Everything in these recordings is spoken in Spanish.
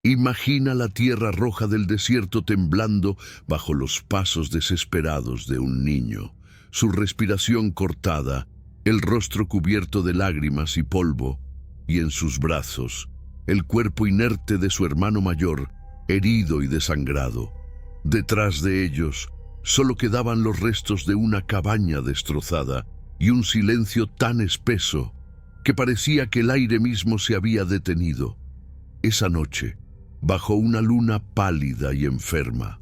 Imagina la tierra roja del desierto temblando bajo los pasos desesperados de un niño, su respiración cortada, el rostro cubierto de lágrimas y polvo, y en sus brazos, el cuerpo inerte de su hermano mayor, herido y desangrado. Detrás de ellos, solo quedaban los restos de una cabaña destrozada y un silencio tan espeso que parecía que el aire mismo se había detenido. Esa noche, bajo una luna pálida y enferma,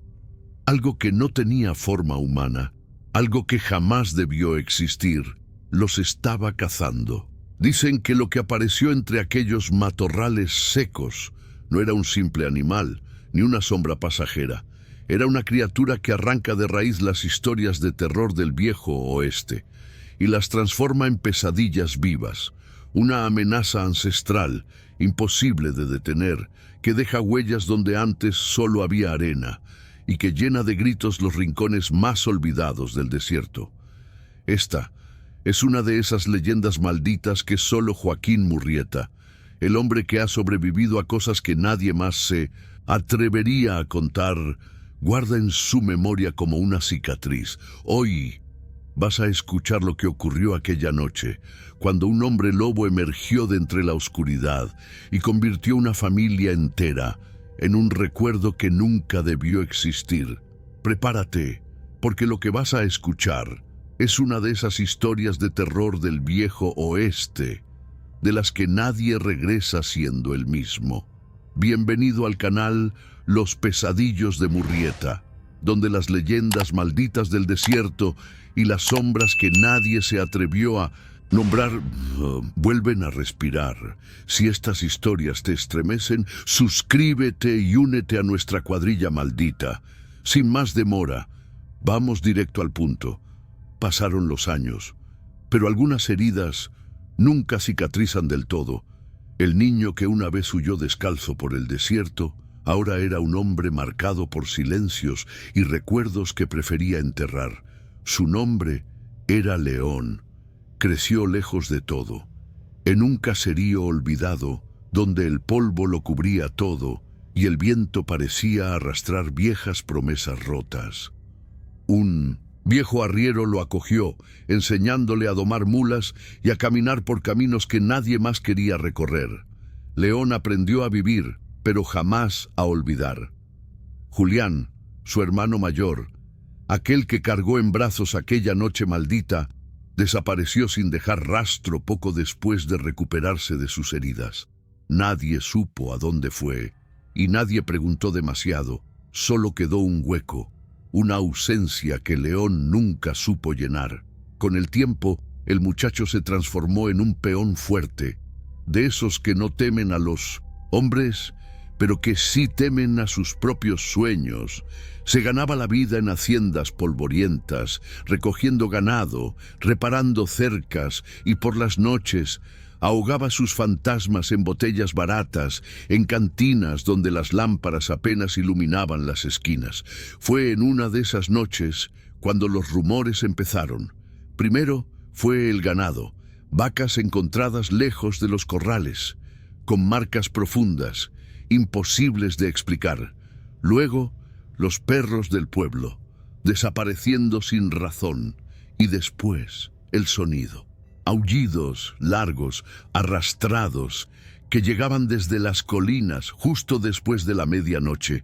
algo que no tenía forma humana, algo que jamás debió existir, los estaba cazando. Dicen que lo que apareció entre aquellos matorrales secos no era un simple animal, ni una sombra pasajera. Era una criatura que arranca de raíz las historias de terror del viejo oeste y las transforma en pesadillas vivas, una amenaza ancestral, imposible de detener, que deja huellas donde antes solo había arena y que llena de gritos los rincones más olvidados del desierto. Esta es una de esas leyendas malditas que solo Joaquín Murrieta, el hombre que ha sobrevivido a cosas que nadie más se atrevería a contar, guarda en su memoria como una cicatriz. Hoy vas a escuchar lo que ocurrió aquella noche, cuando un hombre lobo emergió de entre la oscuridad y convirtió una familia entera en un recuerdo que nunca debió existir. Prepárate, porque lo que vas a escuchar es una de esas historias de terror del viejo oeste, de las que nadie regresa siendo el mismo. Bienvenido al canal Los Pesadillos de Murrieta, donde las leyendas malditas del desierto y las sombras que nadie se atrevió a nombrar vuelven a respirar. Si estas historias te estremecen, suscríbete y únete a nuestra cuadrilla maldita. Sin más demora, vamos directo al punto. Pasaron los años, pero algunas heridas nunca cicatrizan del todo. El niño que una vez huyó descalzo por el desierto, ahora era un hombre marcado por silencios y recuerdos que prefería enterrar. Su nombre era León. Creció lejos de todo, en un caserío olvidado, donde el polvo lo cubría todo y el viento parecía arrastrar viejas promesas rotas. Un viejo arriero lo acogió, enseñándole a domar mulas y a caminar por caminos que nadie más quería recorrer. León aprendió a vivir, pero jamás a olvidar. Julián, su hermano mayor, aquel que cargó en brazos aquella noche maldita, desapareció sin dejar rastro poco después de recuperarse de sus heridas. Nadie supo a dónde fue, y nadie preguntó demasiado. Solo quedó un hueco, una ausencia que León nunca supo llenar. Con el tiempo, el muchacho se transformó en un peón fuerte, de esos que no temen a los hombres, pero que sí temen a sus propios sueños. Se ganaba la vida en haciendas polvorientas, recogiendo ganado, reparando cercas, y por las noches ahogaba sus fantasmas en botellas baratas, en cantinas donde las lámparas apenas iluminaban las esquinas. Fue en una de esas noches cuando los rumores empezaron. Primero fue el ganado, vacas encontradas lejos de los corrales, con marcas profundas, imposibles de explicar. Luego, los perros del pueblo, desapareciendo sin razón. Y después, el sonido. Aullidos largos, arrastrados, que llegaban desde las colinas justo después de la medianoche.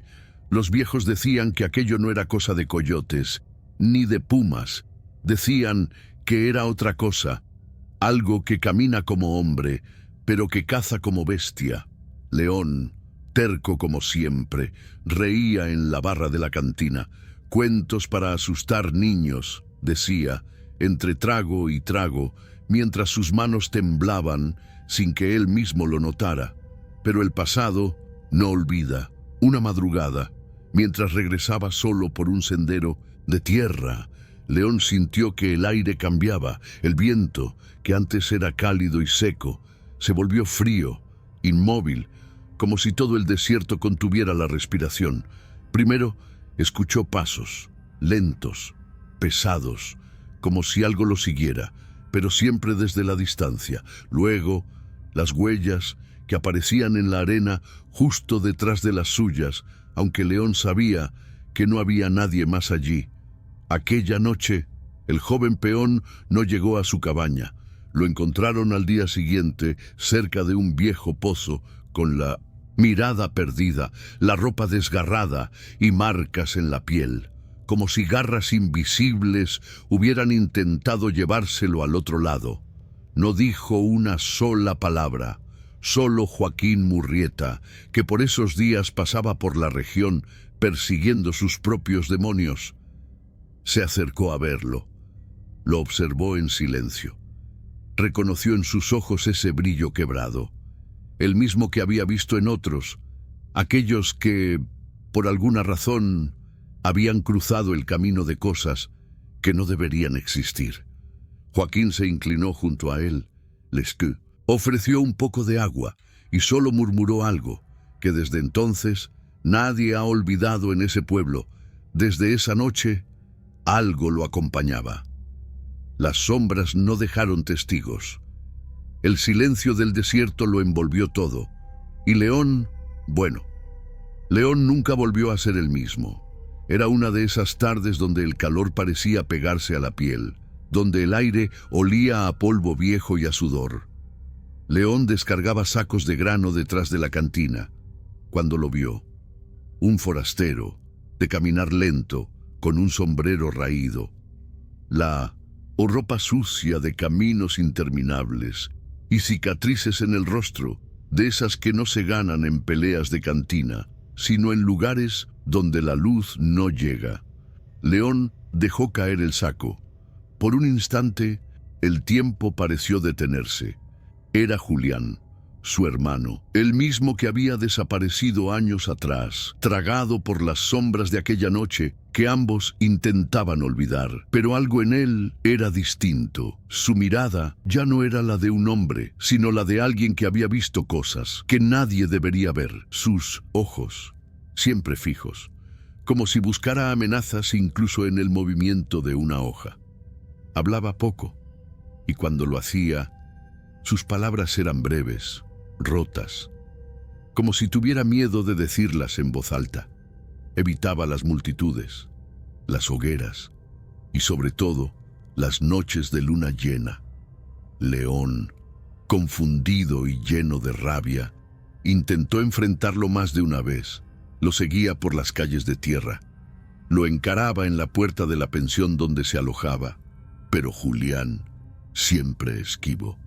Los viejos decían que aquello no era cosa de coyotes, ni de pumas. Decían que era otra cosa, algo que camina como hombre, pero que caza como bestia. León, terco como siempre, reía en la barra de la cantina. Cuentos para asustar niños, decía, entre trago y trago, mientras sus manos temblaban sin que él mismo lo notara. Pero el pasado no olvida. Una madrugada, mientras regresaba solo por un sendero de tierra, León sintió que el aire cambiaba. El viento, que antes era cálido y seco, se volvió frío, inmóvil, como si todo el desierto contuviera la respiración. Primero, escuchó pasos, lentos, pesados, como si algo lo siguiera, pero siempre desde la distancia. Luego, las huellas que aparecían en la arena justo detrás de las suyas, aunque León sabía que no había nadie más allí. Aquella noche, el joven peón no llegó a su cabaña. Lo encontraron al día siguiente cerca de un viejo pozo, con la mirada perdida, la ropa desgarrada y marcas en la piel, como si garras invisibles hubieran intentado llevárselo al otro lado. No dijo una sola palabra. Solo Joaquín Murrieta, que por esos días pasaba por la región persiguiendo sus propios demonios, se acercó a verlo. Lo observó en silencio. Reconoció en sus ojos ese brillo quebrado, el mismo que había visto en otros, aquellos que, por alguna razón, habían cruzado el camino de cosas que no deberían existir. Joaquín se inclinó junto a él. Lescaut ofreció un poco de agua y solo murmuró algo que desde entonces nadie ha olvidado en ese pueblo. Desde esa noche, algo lo acompañaba. Las sombras no dejaron testigos. El silencio del desierto lo envolvió todo. Y León, bueno, León nunca volvió a ser el mismo. Era una de esas tardes donde el calor parecía pegarse a la piel, donde el aire olía a polvo viejo y a sudor. León descargaba sacos de grano detrás de la cantina, cuando lo vio. Un forastero, de caminar lento, con un sombrero raído. O ropa sucia de caminos interminables y cicatrices en el rostro, de esas que no se ganan en peleas de cantina, sino en lugares donde la luz no llega. León dejó caer el saco. Por un instante, el tiempo pareció detenerse. Era Julián, su hermano, el mismo que había desaparecido años atrás, tragado por las sombras de aquella noche que ambos intentaban olvidar. Pero algo en él era distinto. Su mirada ya no era la de un hombre, sino la de alguien que había visto cosas que nadie debería ver. Sus ojos, siempre fijos, como si buscara amenazas incluso en el movimiento de una hoja. Hablaba poco, y cuando lo hacía, sus palabras eran breves, rotas, como si tuviera miedo de decirlas en voz alta. Evitaba las multitudes, las hogueras y sobre todo las noches de luna llena. León, confundido y lleno de rabia, intentó enfrentarlo más de una vez. Lo seguía por las calles de tierra. Lo encaraba en la puerta de la pensión donde se alojaba. Pero Julián, siempre esquivo,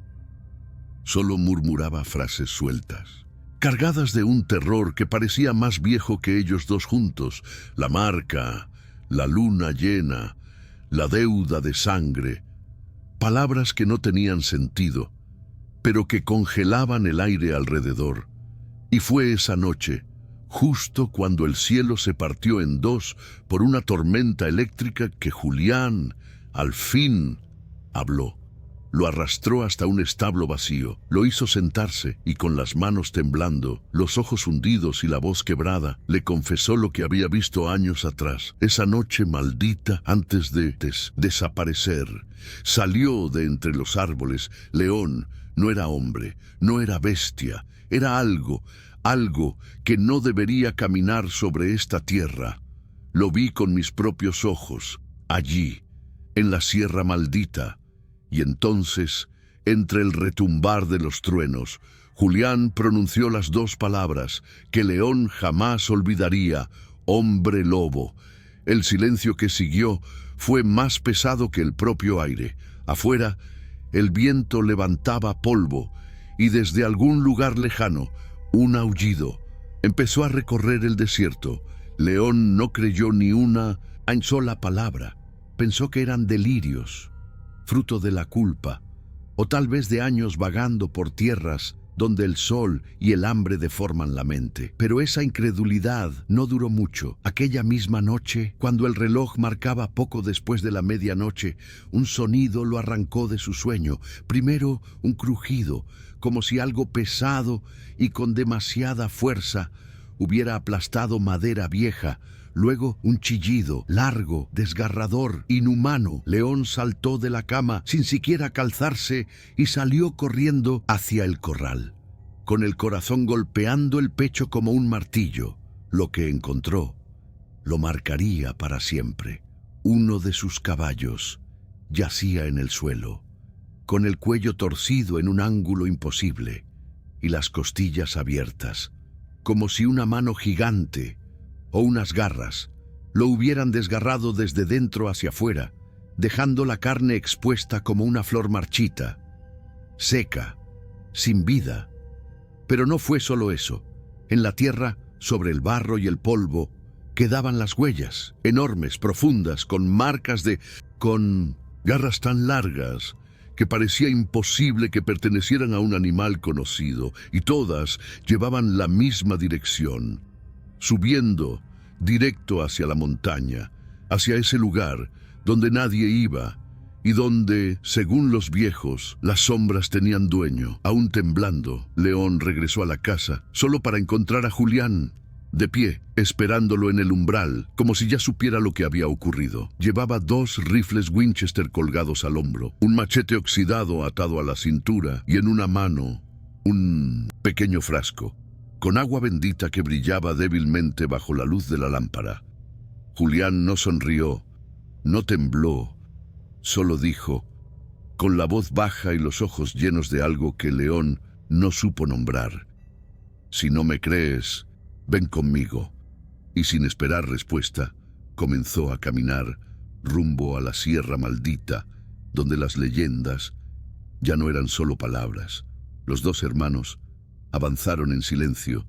solo murmuraba frases sueltas, cargadas de un terror que parecía más viejo que ellos dos juntos. La marca, la luna llena, la deuda de sangre. Palabras que no tenían sentido, pero que congelaban el aire alrededor. Y fue esa noche, justo cuando el cielo se partió en dos por una tormenta eléctrica, que Julián, al fin, habló. Lo arrastró hasta un establo vacío, lo hizo sentarse y con las manos temblando, los ojos hundidos y la voz quebrada, le confesó lo que había visto años atrás. Esa noche maldita, antes de desaparecer, salió de entre los árboles. León no era hombre, no era bestia, era algo que no debería caminar sobre esta tierra. Lo vi con mis propios ojos, allí, en la Sierra Maldita. Y entonces, entre el retumbar de los truenos, Julián pronunció las dos palabras que León jamás olvidaría: hombre lobo. El silencio que siguió fue más pesado que el propio aire. Afuera, el viento levantaba polvo y desde algún lugar lejano, un aullido empezó a recorrer el desierto. León no creyó ni una sola palabra. Pensó que eran delirios, fruto de la culpa, o tal vez de años vagando por tierras donde el sol y el hambre deforman la mente. Pero esa incredulidad no duró mucho. Aquella misma noche, cuando el reloj marcaba poco después de la medianoche, un sonido lo arrancó de su sueño. Primero un crujido, como si algo pesado y con demasiada fuerza hubiera aplastado madera vieja. Luego un chillido, largo, desgarrador, inhumano. León saltó de la cama sin siquiera calzarse y salió corriendo hacia el corral. con el corazón golpeando el pecho como un martillo. Lo que encontró lo marcaría para siempre. Uno de sus caballos yacía en el suelo, con el cuello torcido en un ángulo imposible y las costillas abiertas, como si una mano gigante o unas garras lo hubieran desgarrado desde dentro hacia afuera, dejando la carne expuesta como una flor marchita, seca, sin vida. Pero no fue solo eso. En la tierra, sobre el barro y el polvo, quedaban las huellas, enormes, profundas, con garras tan largas que parecía imposible que pertenecieran a un animal conocido, y todas llevaban la misma dirección, subiendo directo hacia la montaña, hacia ese lugar donde nadie iba y donde, según los viejos, las sombras tenían dueño. Aún temblando, León regresó a la casa solo para encontrar a Julián de pie, esperándolo en el umbral, como si ya supiera lo que había ocurrido. Llevaba 2 rifles Winchester colgados al hombro, un machete oxidado atado a la cintura y en una mano un pequeño frasco con agua bendita que brillaba débilmente bajo la luz de la lámpara. Julián no sonrió, no tembló, solo dijo, con la voz baja y los ojos llenos de algo que León no supo nombrar: «Si no me crees, ven conmigo». Y sin esperar respuesta, comenzó a caminar rumbo a la Sierra Maldita, donde las leyendas ya no eran solo palabras. Los 2 hermanos avanzaron en silencio,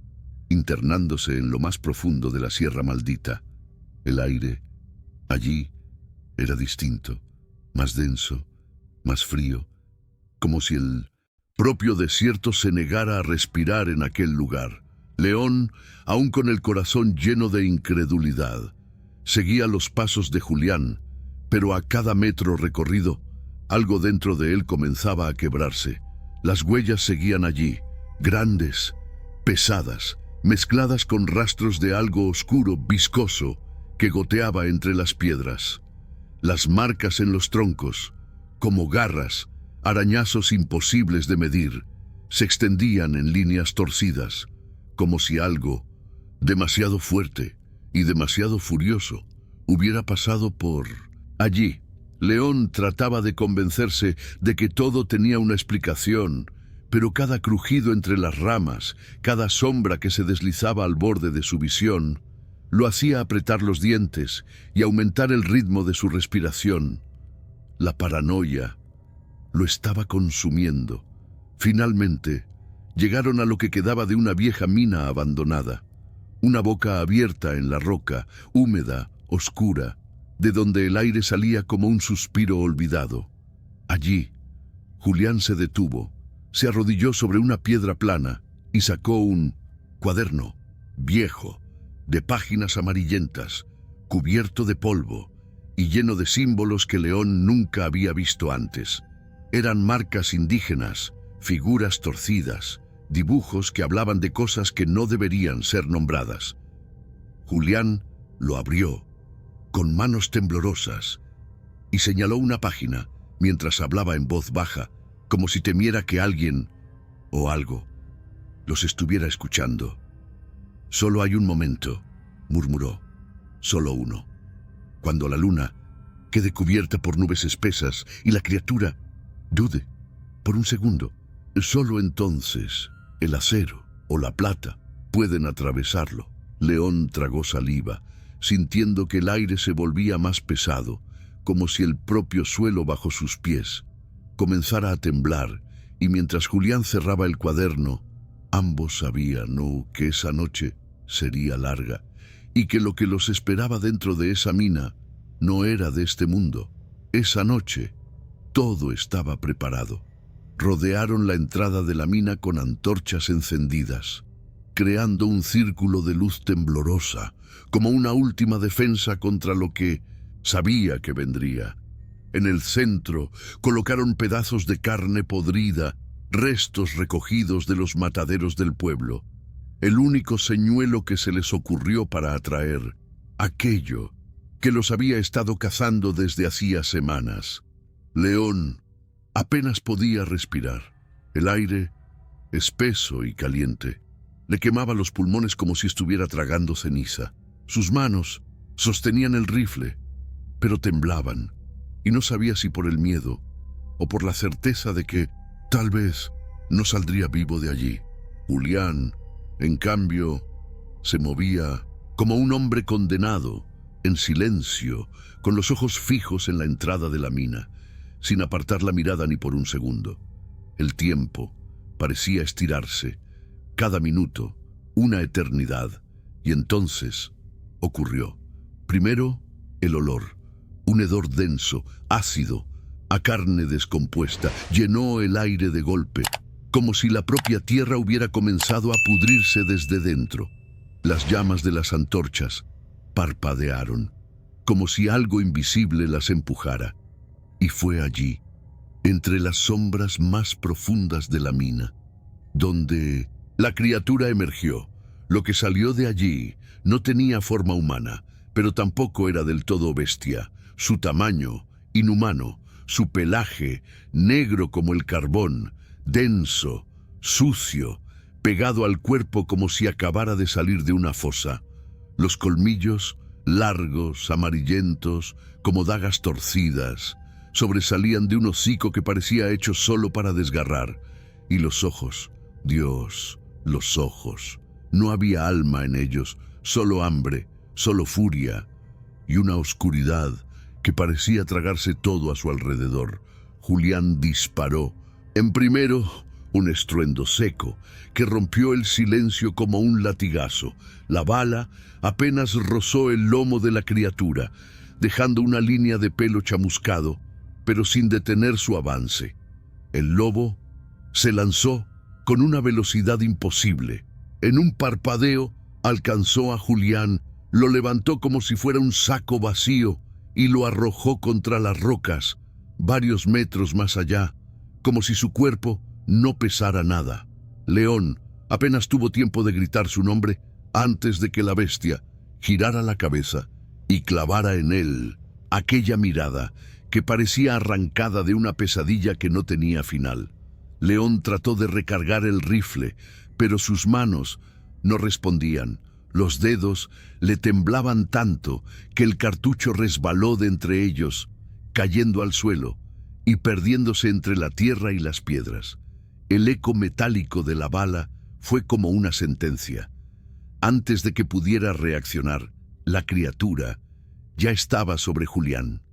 internándose en lo más profundo de la Sierra Maldita. El aire allí era distinto, más denso, más frío, como si el propio desierto se negara a respirar en aquel lugar. León, aún con el corazón lleno de incredulidad, seguía los pasos de Julián, pero a cada metro recorrido, algo dentro de él comenzaba a quebrarse. Las huellas seguían allí, grandes, pesadas, mezcladas con rastros de algo oscuro, viscoso, que goteaba entre las piedras. Las marcas en los troncos, como garras, arañazos imposibles de medir, se extendían en líneas torcidas, como si algo demasiado fuerte y demasiado furioso hubiera pasado por allí. León trataba de convencerse de que todo tenía una explicación, pero cada crujido entre las ramas, cada sombra que se deslizaba al borde de su visión, lo hacía apretar los dientes y aumentar el ritmo de su respiración. La paranoia lo estaba consumiendo. Finalmente, llegaron a lo que quedaba de una vieja mina abandonada, una boca abierta en la roca, húmeda, oscura, de donde el aire salía como un suspiro olvidado. Allí, Julián se detuvo, se arrodilló sobre una piedra plana y sacó un cuaderno viejo, de páginas amarillentas, cubierto de polvo y lleno de símbolos que León nunca había visto antes. Eran marcas indígenas, figuras torcidas, dibujos que hablaban de cosas que no deberían ser nombradas. Julián lo abrió con manos temblorosas y señaló una página mientras hablaba en voz baja, como si temiera que alguien o algo los estuviera escuchando. «Solo hay un momento», murmuró, «solo uno. Cuando la luna quede cubierta por nubes espesas y la criatura dude por un segundo, solo entonces el acero o la plata pueden atravesarlo». León tragó saliva, sintiendo que el aire se volvía más pesado, como si el propio suelo bajo sus pies comenzara a temblar, y mientras Julián cerraba el cuaderno, ambos sabían que esa noche sería larga, y que lo que los esperaba dentro de esa mina no era de este mundo. Esa noche, todo estaba preparado. Rodearon la entrada de la mina con antorchas encendidas, creando un círculo de luz temblorosa, como una última defensa contra lo que sabía que vendría. En el centro colocaron pedazos de carne podrida, restos recogidos de los mataderos del pueblo, el único señuelo que se les ocurrió para atraer aquello que los había estado cazando desde hacía semanas. León apenas podía respirar. El aire espeso y caliente. Le quemaba los pulmones como si estuviera tragando ceniza. Sus manos sostenían el rifle, pero temblaban, y no sabía si por el miedo o por la certeza de que tal vez no saldría vivo de allí. Julián, en cambio, se movía como un hombre condenado, en silencio, con los ojos fijos en la entrada de la mina, sin apartar la mirada ni por un segundo. El tiempo parecía estirarse, cada minuto, una eternidad, y entonces ocurrió. Primero, el olor, un hedor denso, ácido, a carne descompuesta, llenó el aire de golpe, como si la propia tierra hubiera comenzado a pudrirse desde dentro. Las llamas de las antorchas parpadearon, como si algo invisible las empujara, y fue allí, entre las sombras más profundas de la mina, donde la criatura emergió. Lo que salió de allí no tenía forma humana, pero tampoco era del todo bestia. Su tamaño, inhumano, su pelaje, negro como el carbón, denso, sucio, pegado al cuerpo como si acabara de salir de una fosa. Los colmillos, largos, amarillentos, como dagas torcidas, sobresalían de un hocico que parecía hecho solo para desgarrar. Y los ojos, Dios, los ojos. No había alma en ellos, solo hambre, solo furia y una oscuridad que parecía tragarse todo a su alrededor. Julián disparó. En primero, un estruendo seco que rompió el silencio como un latigazo. La bala apenas rozó el lomo de la criatura, dejando una línea de pelo chamuscado, pero sin detener su avance. El lobo se lanzó con una velocidad imposible. En un parpadeo alcanzó a Julián, lo levantó como si fuera un saco vacío y lo arrojó contra las rocas, varios metros más allá, como si su cuerpo no pesara nada. León apenas tuvo tiempo de gritar su nombre antes de que la bestia girara la cabeza y clavara en él aquella mirada que parecía arrancada de una pesadilla que no tenía final. León trató de recargar el rifle, pero sus manos no respondían. Los dedos le temblaban tanto que el cartucho resbaló de entre ellos, cayendo al suelo y perdiéndose entre la tierra y las piedras. El eco metálico de la bala fue como una sentencia. Antes de que pudiera reaccionar, la criatura ya estaba sobre Julián.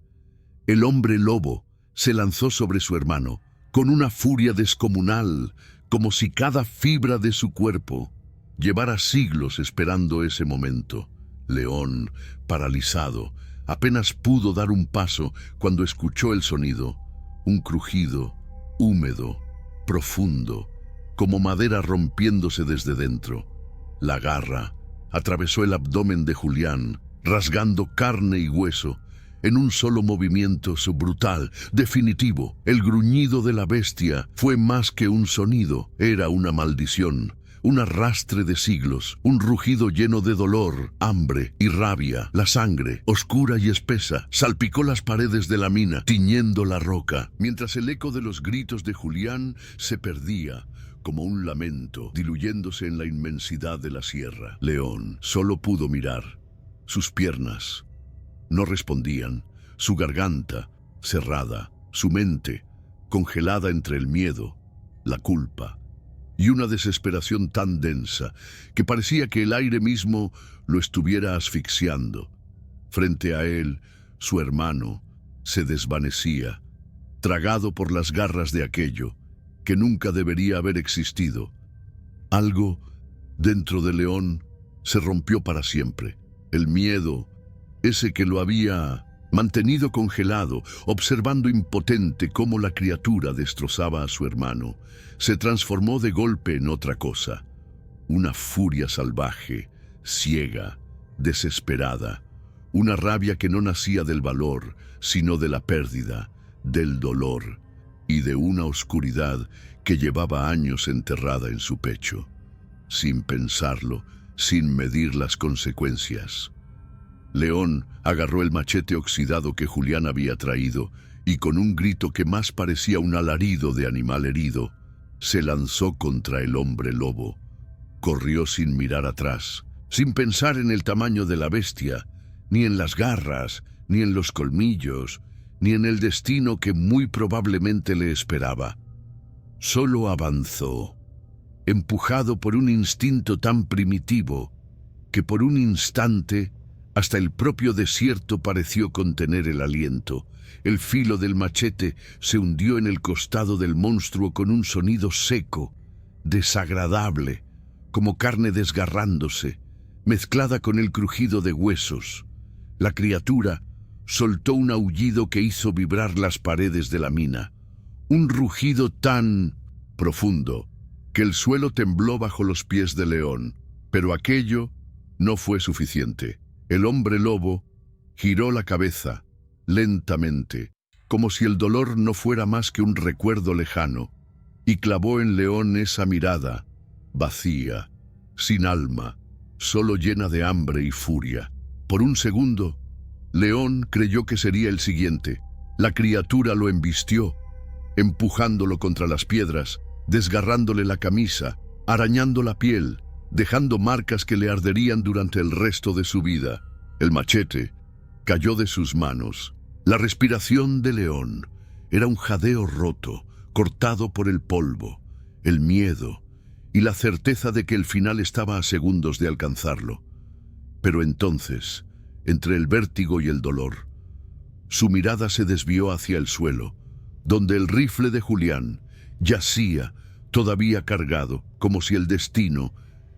El hombre lobo se lanzó sobre su hermano con una furia descomunal, como si cada fibra de su cuerpo llevara siglos esperando ese momento. León, paralizado, apenas pudo dar un paso cuando escuchó el sonido, un crujido húmedo, profundo, como madera rompiéndose desde dentro. La garra atravesó el abdomen de Julián, rasgando carne y hueso, en un solo movimiento brutal, definitivo. El gruñido de la bestia fue más que un sonido, era una maldición, un arrastre de siglos, un rugido lleno de dolor, hambre y rabia. La sangre, oscura y espesa, salpicó las paredes de la mina, tiñendo la roca, mientras el eco de los gritos de Julián se perdía, como un lamento, diluyéndose en la inmensidad de la sierra. León solo pudo mirar. Sus piernas no respondían, su garganta cerrada, su mente congelada entre el miedo, la culpa y una desesperación tan densa que parecía que el aire mismo lo estuviera asfixiando. Frente a él, su hermano se desvanecía, tragado por las garras de aquello que nunca debería haber existido. Algo dentro de León se rompió para siempre. El miedo, ese que lo había mantenido congelado, observando impotente cómo la criatura destrozaba a su hermano, se transformó de golpe en otra cosa. Una furia salvaje, ciega, desesperada. Una rabia que no nacía del valor, sino de la pérdida, del dolor y de una oscuridad que llevaba años enterrada en su pecho. Sin pensarlo, sin medir las consecuencias, León agarró el machete oxidado que Julián había traído y con un grito que más parecía un alarido de animal herido, se lanzó contra el hombre lobo. Corrió sin mirar atrás, sin pensar en el tamaño de la bestia, ni en las garras, ni en los colmillos, ni en el destino que muy probablemente le esperaba. Solo avanzó, empujado por un instinto tan primitivo que por un instante hasta el propio desierto pareció contener el aliento. El filo del machete se hundió en el costado del monstruo con un sonido seco, desagradable, como carne desgarrándose, mezclada con el crujido de huesos. La criatura soltó un aullido que hizo vibrar las paredes de la mina, un rugido tan profundo que el suelo tembló bajo los pies de León. Pero aquello no fue suficiente. El hombre lobo giró la cabeza, lentamente, como si el dolor no fuera más que un recuerdo lejano, y clavó en León esa mirada, vacía, sin alma, solo llena de hambre y furia. Por un segundo, León creyó que sería el siguiente. La criatura lo embistió, empujándolo contra las piedras, desgarrándole la camisa, arañando la piel, dejando marcas que le arderían durante el resto de su vida. El machete cayó de sus manos. La respiración de León era un jadeo roto, cortado por el polvo, el miedo y la certeza de que el final estaba a segundos de alcanzarlo. Pero entonces, entre el vértigo y el dolor, su mirada se desvió hacia el suelo, donde el rifle de Julián yacía, todavía cargado, como si el destino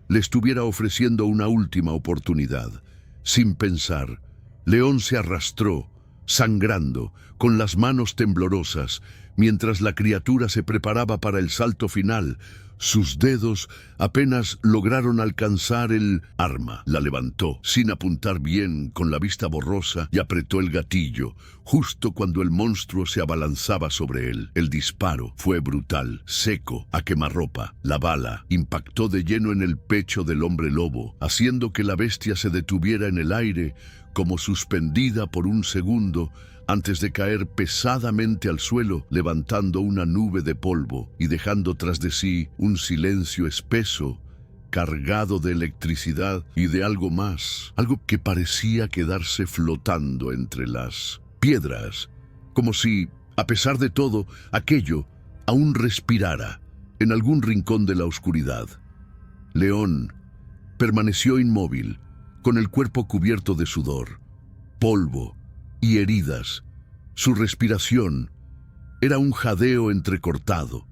le estuviera ofreciendo una última oportunidad. Sin pensar, León se arrastró, sangrando, con las manos temblorosas, mientras la criatura se preparaba para el salto final. Sus dedos apenas lograron alcanzar el arma. La levantó, sin apuntar bien, con la vista borrosa, y apretó el gatillo, justo cuando el monstruo se abalanzaba sobre él. El disparo fue brutal, seco, a quemarropa. La bala impactó de lleno en el pecho del hombre lobo, haciendo que la bestia se detuviera en el aire, como suspendida por un segundo, antes de caer pesadamente al suelo, levantando una nube de polvo y dejando tras de sí un silencio espeso, cargado de electricidad y de algo más, algo que parecía quedarse flotando entre las piedras, como si, a pesar de todo, aquello aún respirara en algún rincón de la oscuridad. León permaneció inmóvil, con el cuerpo cubierto de sudor, polvo y heridas. Su respiración era un jadeo entrecortado,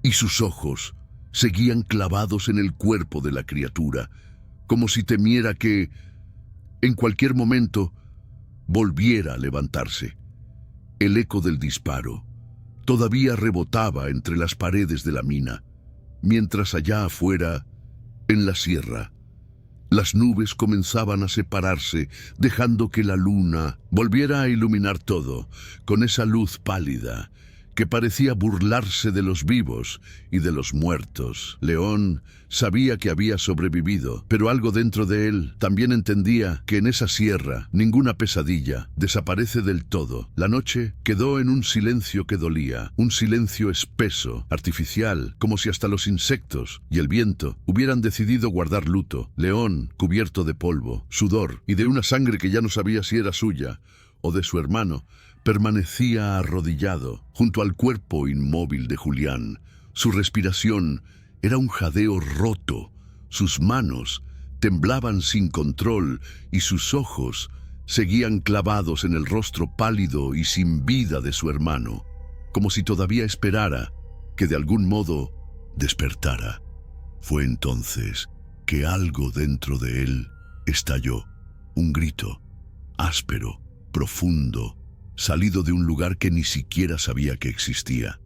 y sus ojos seguían clavados en el cuerpo de la criatura, como si temiera que, en cualquier momento, volviera a levantarse. El eco del disparo todavía rebotaba entre las paredes de la mina, mientras allá afuera, en la sierra, las nubes comenzaban a separarse, dejando que la luna volviera a iluminar todo, con esa luz pálida que parecía burlarse de los vivos y de los muertos. León sabía que había sobrevivido, pero algo dentro de él también entendía que en esa sierra ninguna pesadilla desaparece del todo. La noche quedó en un silencio que dolía, un silencio espeso, artificial, como si hasta los insectos y el viento hubieran decidido guardar luto. León, cubierto de polvo, sudor y de una sangre que ya no sabía si era suya o de su hermano, permanecía arrodillado junto al cuerpo inmóvil de Julián. Su respiración era un jadeo roto, sus manos temblaban sin control y sus ojos seguían clavados en el rostro pálido y sin vida de su hermano, como si todavía esperara que de algún modo despertara. Fue entonces que algo dentro de él estalló, un grito, áspero, profundo, salido de un lugar que ni siquiera sabía que existía.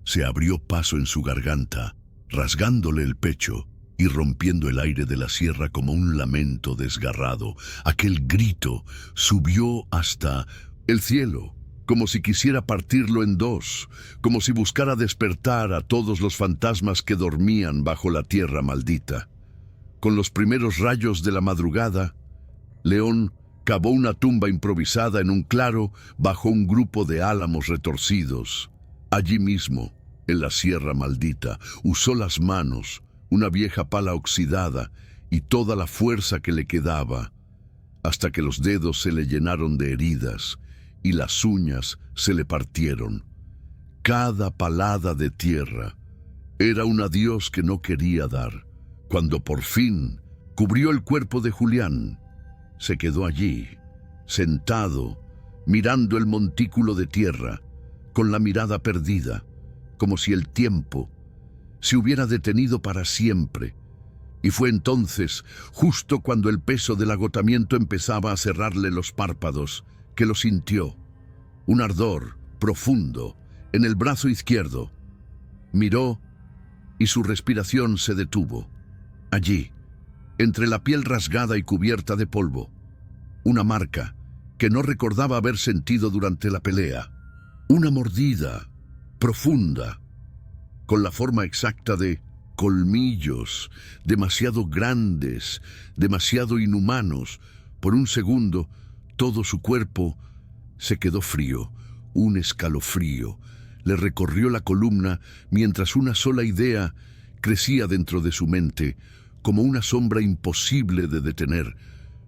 Se abrió paso en su garganta, rasgándole el pecho y rompiendo el aire de la sierra como un lamento desgarrado. Aquel grito subió hasta el cielo, como si quisiera partirlo en dos, como si buscara despertar a todos los fantasmas que dormían bajo la tierra maldita. Con los primeros rayos de la madrugada, León cavó una tumba improvisada en un claro bajo un grupo de álamos retorcidos. Allí mismo, En la Sierra Maldita usó las manos, una vieja pala oxidada y toda la fuerza que le quedaba, hasta que los dedos se le llenaron de heridas y las uñas se le partieron. Cada palada de tierra era un adiós que no quería dar. Cuando por fin cubrió el cuerpo de Julián, se quedó allí, sentado, mirando el montículo de tierra, con la mirada perdida, como si el tiempo se hubiera detenido para siempre. Y fue entonces, justo cuando el peso del agotamiento empezaba a cerrarle los párpados, que lo sintió. Un ardor profundo en el brazo izquierdo. Miró y su respiración se detuvo. Allí, entre la piel rasgada y cubierta de polvo, una marca que no recordaba haber sentido durante la pelea. Una mordida profunda, con la forma exacta de colmillos, demasiado grandes, demasiado inhumanos. Por un segundo, todo su cuerpo se quedó frío. Un escalofrío le recorrió la columna mientras una sola idea crecía dentro de su mente, como una sombra imposible de detener.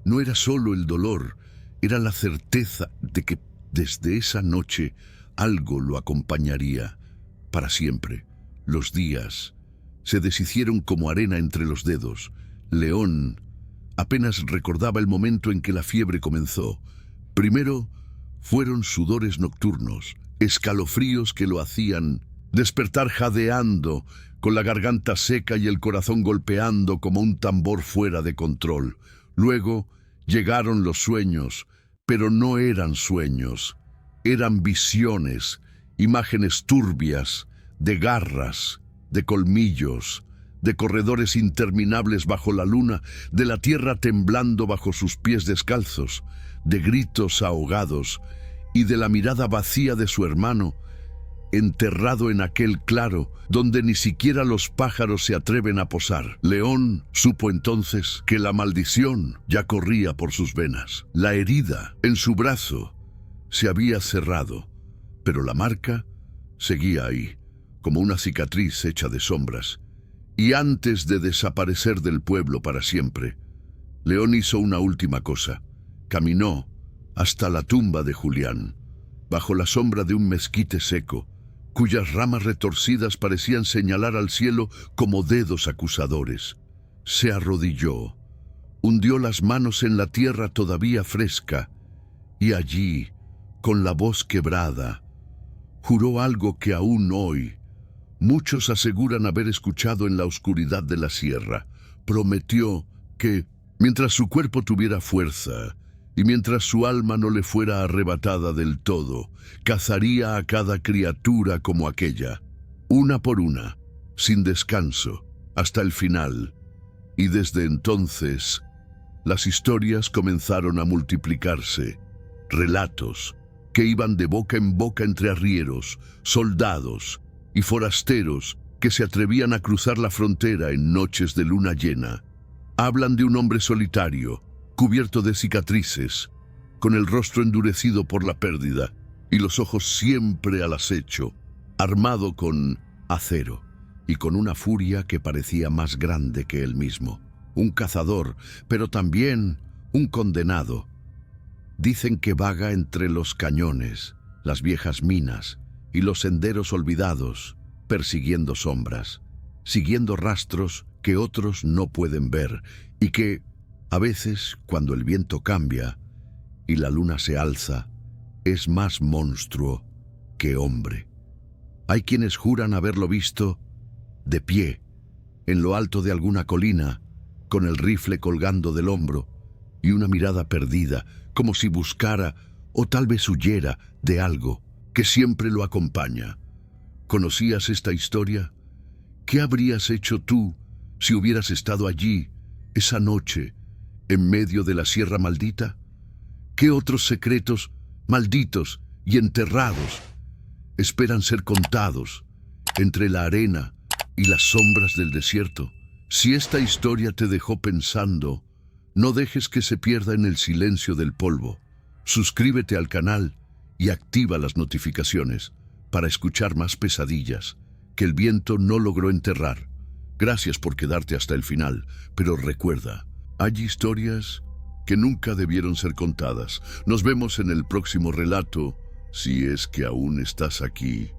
No era solo el dolor, era la certeza de que desde esa noche algo lo acompañaría para siempre. Los días se deshicieron como arena entre los dedos. León apenas recordaba el momento en que la fiebre comenzó. Primero fueron sudores nocturnos, escalofríos que lo hacían despertar jadeando, con la garganta seca y el corazón golpeando como un tambor fuera de control. Luego llegaron los sueños, pero no eran sueños, eran visiones, imágenes turbias, de garras, de colmillos, de corredores interminables bajo la luna, de la tierra temblando bajo sus pies descalzos, de gritos ahogados y de la mirada vacía de su hermano, enterrado en aquel claro donde ni siquiera los pájaros se atreven a posar. León supo entonces que la maldición ya corría por sus venas. La herida en su brazo se había cerrado, pero la marca seguía ahí, como una cicatriz hecha de sombras. Y antes de desaparecer del pueblo para siempre, León hizo una última cosa. Caminó hasta la tumba de Julián, bajo la sombra de un mezquite seco, cuyas ramas retorcidas parecían señalar al cielo como dedos acusadores. Se arrodilló, hundió las manos en la tierra todavía fresca, y allí, con la voz quebrada, juró algo que aún hoy muchos aseguran haber escuchado en la oscuridad de la sierra. Prometió que, mientras su cuerpo tuviera fuerza, y mientras su alma no le fuera arrebatada del todo, cazaría a cada criatura como aquella, una por una, sin descanso, hasta el final. Y desde entonces, las historias comenzaron a multiplicarse, relatos que iban de boca en boca entre arrieros, soldados y forasteros que se atrevían a cruzar la frontera en noches de luna llena. Hablan de un hombre solitario, cubierto de cicatrices, con el rostro endurecido por la pérdida y los ojos siempre al acecho, armado con acero y con una furia que parecía más grande que él mismo. Un cazador, pero también un condenado. Dicen que vaga entre los cañones, las viejas minas y los senderos olvidados, persiguiendo sombras, siguiendo rastros que otros no pueden ver y que, a veces, cuando el viento cambia y la luna se alza, es más monstruo que hombre. Hay quienes juran haberlo visto de pie, en lo alto de alguna colina, con el rifle colgando del hombro y una mirada perdida, como si buscara o tal vez huyera de algo que siempre lo acompaña. ¿Conocías esta historia? ¿Qué habrías hecho tú si hubieras estado allí esa noche, en medio de la Sierra Maldita? ¿Qué otros secretos, malditos y enterrados, esperan ser contados entre la arena y las sombras del desierto? Si esta historia te dejó pensando, no dejes que se pierda en el silencio del polvo. Suscríbete al canal y activa las notificaciones para escuchar más pesadillas que el viento no logró enterrar. Gracias por quedarte hasta el final, pero recuerda, hay historias que nunca debieron ser contadas. Nos vemos en el próximo relato, si es que aún estás aquí.